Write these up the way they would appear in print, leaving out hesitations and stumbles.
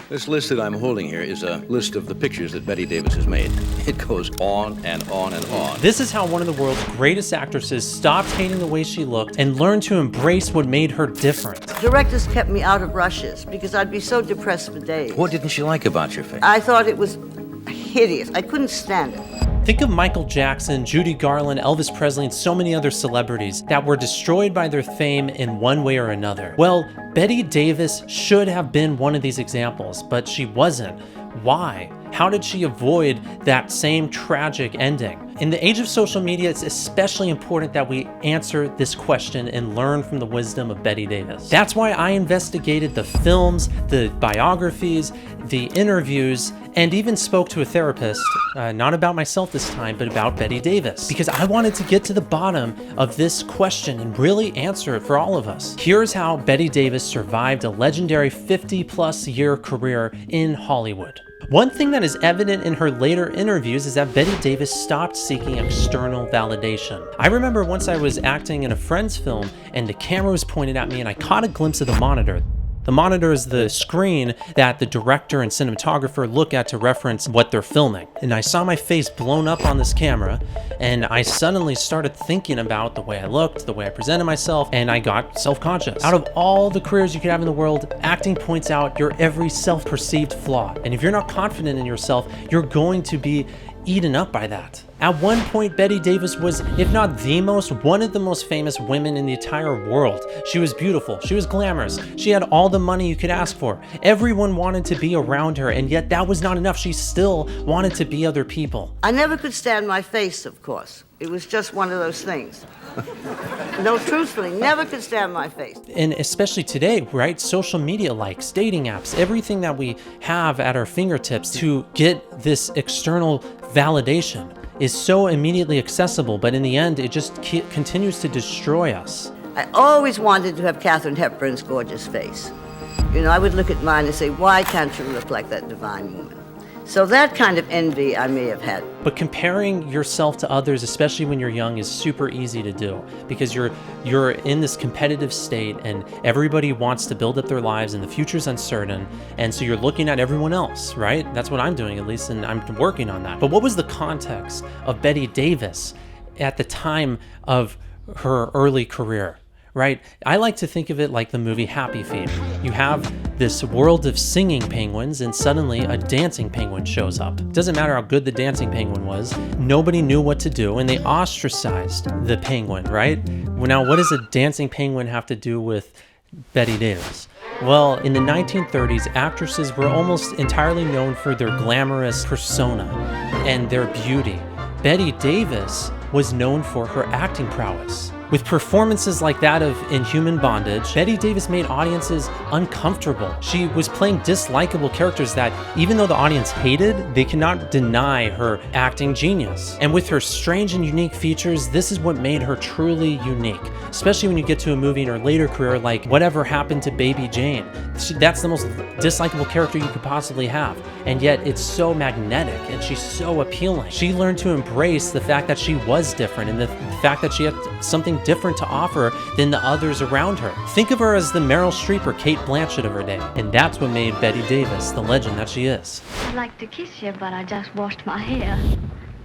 This list that I'm holding here is a list of the pictures that Bette Davis has made. It goes on and on and on. This is how one of the world's greatest actresses stopped hating the way she looked and learned to embrace what made her different. Directors kept me out of rushes because I'd be so depressed for days. What didn't she like about your face? I thought it was hideous. I couldn't stand it. Think of Michael Jackson, Judy Garland, Elvis Presley, and so many other celebrities that were destroyed by their fame in one way or another. Well, Bette Davis should have been one of these examples, but she wasn't. Why? How did she avoid that same tragic ending? In the age of social media, it's especially important that we answer this question and learn from the wisdom of Bette Davis. That's why I investigated the films, the biographies, the interviews, and even spoke to a therapist, not about myself this time, but about Bette Davis, because I wanted to get to the bottom of this question and really answer it for all of us. Here's how Bette Davis survived a legendary 50-plus year career in Hollywood. One thing that is evident in her later interviews is that Bette Davis stopped seeking external validation. I remember once I was acting in a friend's film and the camera was pointed at me and I caught a glimpse of the monitor. The monitor is the screen that the director and cinematographer look at to reference what they're filming. And I saw my face blown up on this camera, and I suddenly started thinking about the way I looked, the way I presented myself, and I got self-conscious. Out of all the careers you could have in the world, acting points out your every self-perceived flaw. And if you're not confident in yourself, you're going to be eaten up by that. At one point, Bette Davis was, if not the most, one of the most famous women in the entire world. She was beautiful, she was glamorous, she had all the money you could ask for. Everyone wanted to be around her, and yet that was not enough. She still wanted to be other people. I never could stand my face, of course. It was just one of those things. No, truthfully, never could stand my face. And especially today, right? Social media likes, dating apps, everything that we have at our fingertips to get this external validation is so immediately accessible, but in the end, it just continues to destroy us. I always wanted to have Katharine Hepburn's gorgeous face. You know, I would look at mine and say, why can't you look like that divine woman? So that kind of envy I may have had. But comparing yourself to others, especially when you're young, is super easy to do because you're in this competitive state and everybody wants to build up their lives and the future's uncertain. And so you're looking at everyone else, right? That's what I'm doing at least, and I'm working on that. But what was the context of Bette Davis at the time of her early career? Right? I like to think of it like the movie Happy Feet. You have this world of singing penguins and suddenly a dancing penguin shows up. It doesn't matter how good the dancing penguin was, nobody knew what to do and they ostracized the penguin, right? Now, what does a dancing penguin have to do with Bette Davis? Well, in the 1930s, actresses were almost entirely known for their glamorous persona and their beauty. Bette Davis was known for her acting prowess. With performances like that of Inhuman Bondage, Bette Davis made audiences uncomfortable. She was playing dislikable characters that, even though the audience hated, they cannot deny her acting genius. And with her strange and unique features, this is what made her truly unique, especially when you get to a movie in her later career like Whatever Happened to Baby Jane. That's the most dislikable character you could possibly have, and yet it's so magnetic and she's so appealing. She learned to embrace the fact that she was different and the fact that she had something different to offer than the others around her. Think of her as the Meryl Streep or Kate Blanchett of her day, and that's what made Bette Davis the legend that she is. I'd like to kiss you, but I just washed my hair.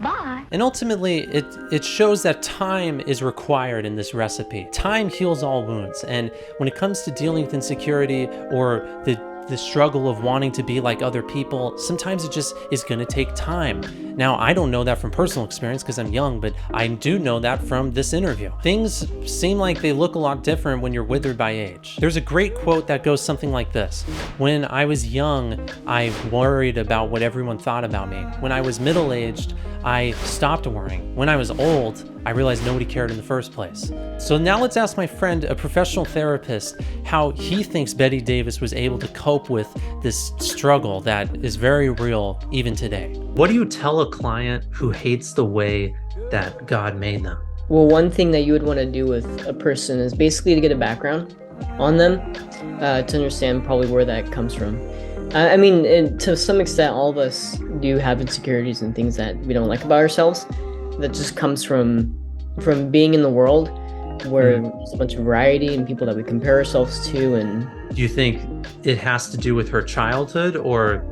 Bye. And ultimately, it shows that time is required in this recipe. Time heals all wounds, and when it comes to dealing with insecurity or the struggle of wanting to be like other people, sometimes it just is going to take time. Now, I don't know that from personal experience because I'm young, but I do know that from this interview. Things seem like they look a lot different when you're withered by age. There's a great quote that goes something like this: when I was young, I worried about what everyone thought about me. When I was middle-aged, I stopped worrying. When I was old, I realized nobody cared in the first place. So now let's ask my friend, a professional therapist, how he thinks Bette Davis was able to cope with this struggle that is very real even today. What do you tell a client who hates the way that God made them? Well, one thing that you would want to do with a person is basically to get a background on them, to understand probably where that comes from. I mean, to some extent, all of us do have insecurities and things that we don't like about ourselves. That just comes from being in the world where there's a bunch of variety and people that we compare ourselves to, and Do you think it has to do with her childhood, or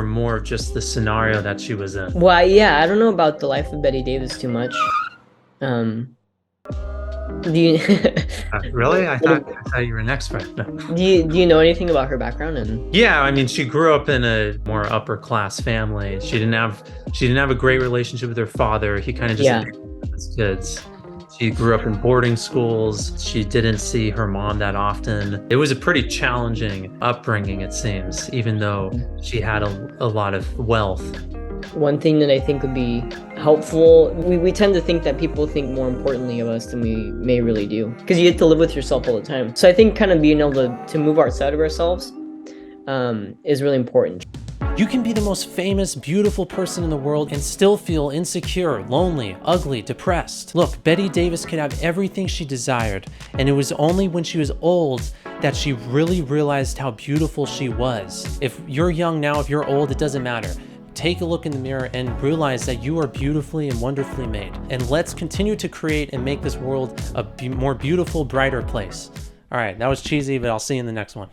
more of just the scenario that she was in? Well, yeah, I don't know about the life of Betty Davis too much. Do you Really? I thought you were an expert. No. do you know anything about her background? And Yeah, I mean, she grew up in a more upper class family. She didn't have a great relationship with her father. He kind of just abandoned his kids. She grew up in boarding schools. She didn't see her mom that often. It was a pretty challenging upbringing, it seems, even though she had a lot of wealth. one thing that I think would be helpful, we tend to think that people think more importantly of us than we may really do, because you get to live with yourself all the time. So I think kind of being able to move outside of ourselves is really important. You can be the most famous, beautiful person in the world and still feel insecure, lonely, ugly, depressed. Look, Bette Davis could have everything she desired, and it was only when she was old that she really realized how beautiful she was. If you're young now, if you're old, it doesn't matter. Take a look in the mirror and realize that you are beautifully and wonderfully made. And let's continue to create and make this world a more beautiful, brighter place. All right, that was cheesy, but I'll see you in the next one.